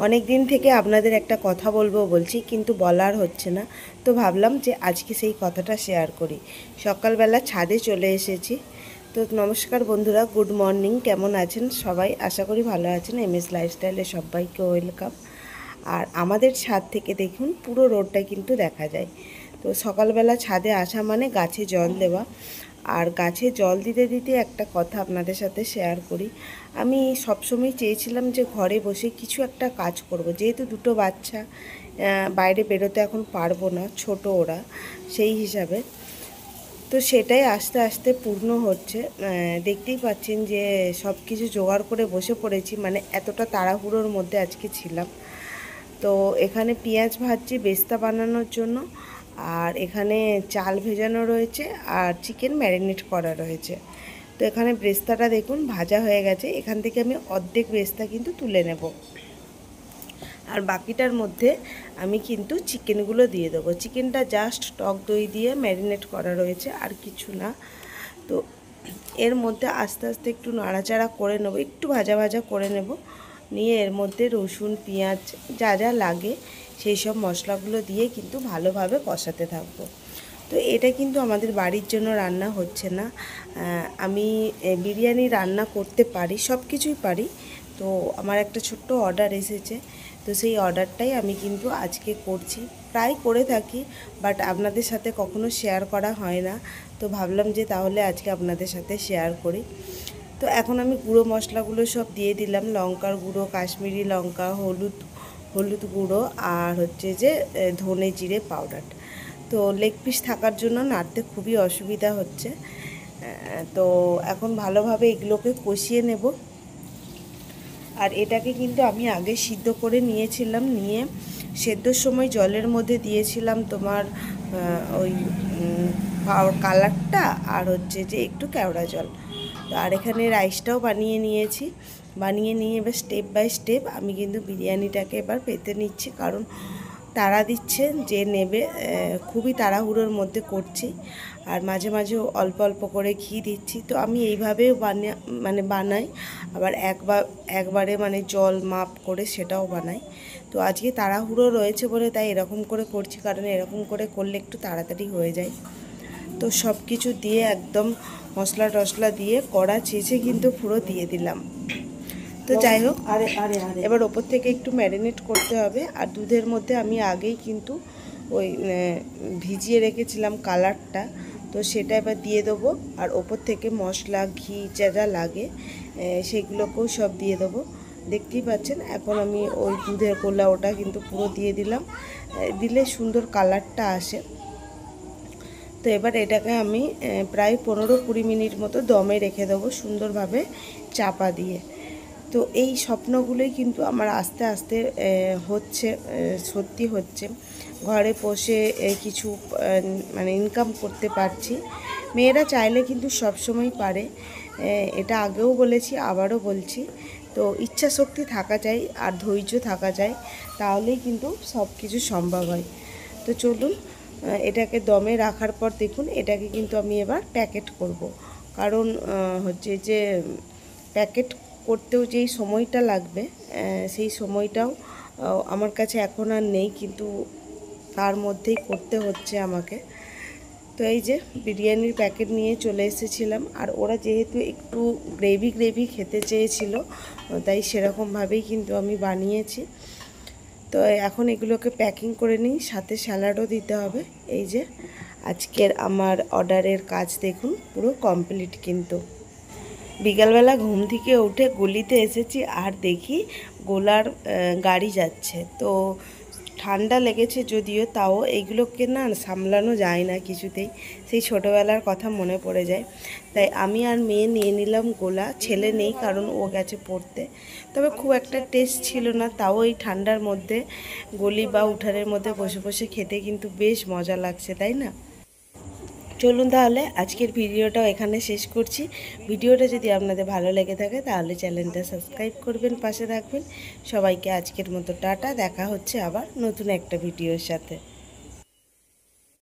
অনেক দিন থেকে আপনাদের একটা কথা বলবো বলছি, কিন্তু বলার হচ্ছে না। তো ভাবলাম যে আজকে সেই কথাটা শেয়ার করি। সকালবেলা ছাদে চলে এসেছি। তো নমস্কার বন্ধুরা, গুড মর্নিং। কেমন আছেন সবাই? আশা করি ভালো আছেন। এমএস লাইফস্টাইলে সবাইকে ওয়েলকাম। আর আমাদের ছাদ থেকে দেখুন পুরো রোডটা কিন্তু দেখা যায়। তো সকালবেলা ছাদে আসা মানে গাছে জল দেওয়া। আর গাছে জল দিতে দিতে একটা কথা আপনাদের সাথে শেয়ার করি। আমি সবসময় চেয়েছিলাম যে ঘরে বসে কিছু একটা কাজ করব, যেহেতু দুটো বাচ্চা, বাইরে বেরোতে এখন পারবো না, ছোট ওরা, সেই হিসাবে। তো সেটাই আস্তে আস্তে পূর্ণ হচ্ছে। দেখতেই পাচ্ছেন যে সব কিছু জোগাড় করে বসে পড়েছি, মানে এতটা তাড়াহুড়োর মধ্যে আজকে ছিলাম। তো এখানে পেঁয়াজ ভাজছি বেস্তা বানানোর জন্য, আর এখানে চাল ভেজানো রয়েছে, আর চিকেন ম্যারিনেট করা রয়েছে। তো এখানে বেস্তাটা দেখুন ভাজা হয়ে গেছে। এখান থেকে আমি অর্ধেক বেস্তা কিন্তু তুলে নেব, আর বাকিটার মধ্যে আমি কিন্তু চিকেনগুলো দিয়ে দেবো। চিকেনটা জাস্ট টক দই দিয়ে ম্যারিনেট করা রয়েছে, আর কিছু না। তো এর মধ্যে আস্তে আস্তে একটু নাড়াচাড়া করে নেব, একটু ভাজা ভাজা করে নেব। নিয়ে এর মধ্যে রসুন, পেঁয়াজ যা যা লাগে সেই সব মশলাগুলো দিয়ে কিন্তু ভালোভাবে কষাতে থাকবো। তো এটা কিন্তু আমাদের বাড়ির জন্য রান্না হচ্ছে না। আমি বিরিয়ানি রান্না করতে পারি, সব কিছুই পারি। তো আমার একটা ছোট্ট অর্ডার এসেছে, তো সেই অর্ডারটাই আমি কিন্তু আজকে করছি। প্রায় করে থাকি, বাট আপনাদের সাথে কখনো শেয়ার করা হয় না। তো ভাবলাম যে তাহলে আজকে আপনাদের সাথে শেয়ার করি। তো এখন আমি গুঁড়ো মশলাগুলো সব দিয়ে দিলাম। লঙ্কার গুঁড়ো, কাশ্মীরি লঙ্কা, হলুদ গুঁড়ো, আর হচ্ছে যে ধনে জিরে পাউডার। তো লেগ পিস থাকার জন্য নাড়তে খুবই অসুবিধা হচ্ছে। তো এখন ভালোভাবে এগুলোকে কষিয়ে নেব। আর এটাকে কিন্তু আমি আগে সিদ্ধ করে নিয়েছিলাম, নিয়ে সেদ্ধর সময় জলের মধ্যে দিয়েছিলাম তোমার ওই কালারটা, আর হচ্ছে যে একটু কেওড়া জল। তো আর এখানে রাইসটাও বানিয়ে নিয়েছি। বানিয়ে নিয়ে এবার স্টেপ বাই স্টেপ আমি কিন্তু বিরিয়ানিটাকে এবার পেতে নিচ্ছি, কারণ তাড়া দিচ্ছে যে নেবে। খুবই তাড়াহুড়োর মধ্যে করছি, আর মাঝে মাঝে অল্প অল্প করে ঘি দিচ্ছি। তো আমি এইভাবেও বানাই, আবার একবারে মানে জল মাপ করে সেটাও বানাই। তো আজকে তাড়াহুড়ো রয়েছে বলে তাই এরকম করে করছি, কারণ এরকম করে করলে একটু তাড়াতাড়ি হয়ে যায়। তো সব কিছু দিয়ে একদম মশলা টশলা দিয়ে কড়া চেঁচে কিন্তু পুরো দিয়ে দিলাম। তো যাই হোক, এবার ওপর থেকে একটু ম্যারিনেট করতে হবে। আর দুধের মধ্যে আমি আগেই কিন্তু ওই ভিজিয়ে রেখেছিলাম কালারটা, তো সেটা এবার দিয়ে দেবো। আর ওপর থেকে মশলা, ঘি যা যা লাগে সেগুলোকেও সব দিয়ে দেবো। দেখতেই পাচ্ছেন এখন আমি ওই দুধের গোলা ওটা কিন্তু পুরো দিয়ে দিলাম। দিলে সুন্দর কালারটা আসে। তো এবার এটাকে আমি প্রায় 15-20 মিনিট মতো দমে রেখে দেবো সুন্দরভাবে চাপা দিয়ে। তো এই স্বপ্নগুলোই কিন্তু আমার আস্তে আস্তে হচ্ছে, সত্যি হচ্ছে। ঘরে বসে কিছু মানে ইনকাম করতে পারছি। মেয়েরা চাইলে কিন্তু সবসময় পারে, এটা আগেও বলেছি আবারও বলছি। তো ইচ্ছা শক্তি থাকা চাই আর ধৈর্য থাকা চাই, তাহলেই কিন্তু সব কিছু সম্ভব হয়। তো চলুন, এটাকে দমে রাখার পর দেখুন এটাকে কিন্তু আমি এবার প্যাকেট করব। কারণ হচ্ছে যে প্যাকেট করতেও যেই সময়টা লাগবে, সেই সময়টাও আমার কাছে এখন আর নেই, কিন্তু তার মধ্যেই করতে হচ্ছে আমাকে। তো এই যে বিরিয়ানির প্যাকেট নিয়ে চলে এসেছিলাম, আর ওরা যেহেতু একটু গ্রেভি খেতে চেয়েছিল, তাই সেরকমভাবেই কিন্তু আমি বানিয়েছি। তো এখন এগুলোকে প্যাকিং করে নিই, সাথে স্যালাডও দিতে হবে। এই যে আজকের আমার অর্ডারের কাজ দেখুন পুরো কমপ্লিট। কিন্তু বিকালবেলা ঘুম থেকে উঠে গলিতে এসেছি, আর দেখি গোলার গাড়ি যাচ্ছে। তো ঠান্ডা লেগেছে যদিও, তাও এইগুলোকে না সামলানো যায় না কিছুতেই। সেই ছোটোবেলার কথা মনে পড়ে যায়। তাই আমি আর মেয়ে নিয়ে নিলাম গোলা। ছেলে নেই, কারণ ও গেছে পড়তে। তবে খুব একটা টেস্ট ছিল না, তাও এই ঠান্ডার মধ্যে গলি বা উঠানের মধ্যে বসে বসে খেতে কিন্তু বেশ মজা লাগছে, তাই না? চলুন তাহলে আজকের ভিডিওটাও এখানে শেষ করছি। ভিডিওটা যদি আপনাদের ভালো লেগে থাকে তাহলে চ্যানেলটা সাবস্ক্রাইব করবেন, পাশে থাকবেন। সবাইকে আজকের মতো টাটা। দেখা হচ্ছে আবার নতুন একটা ভিডিওর সাথে।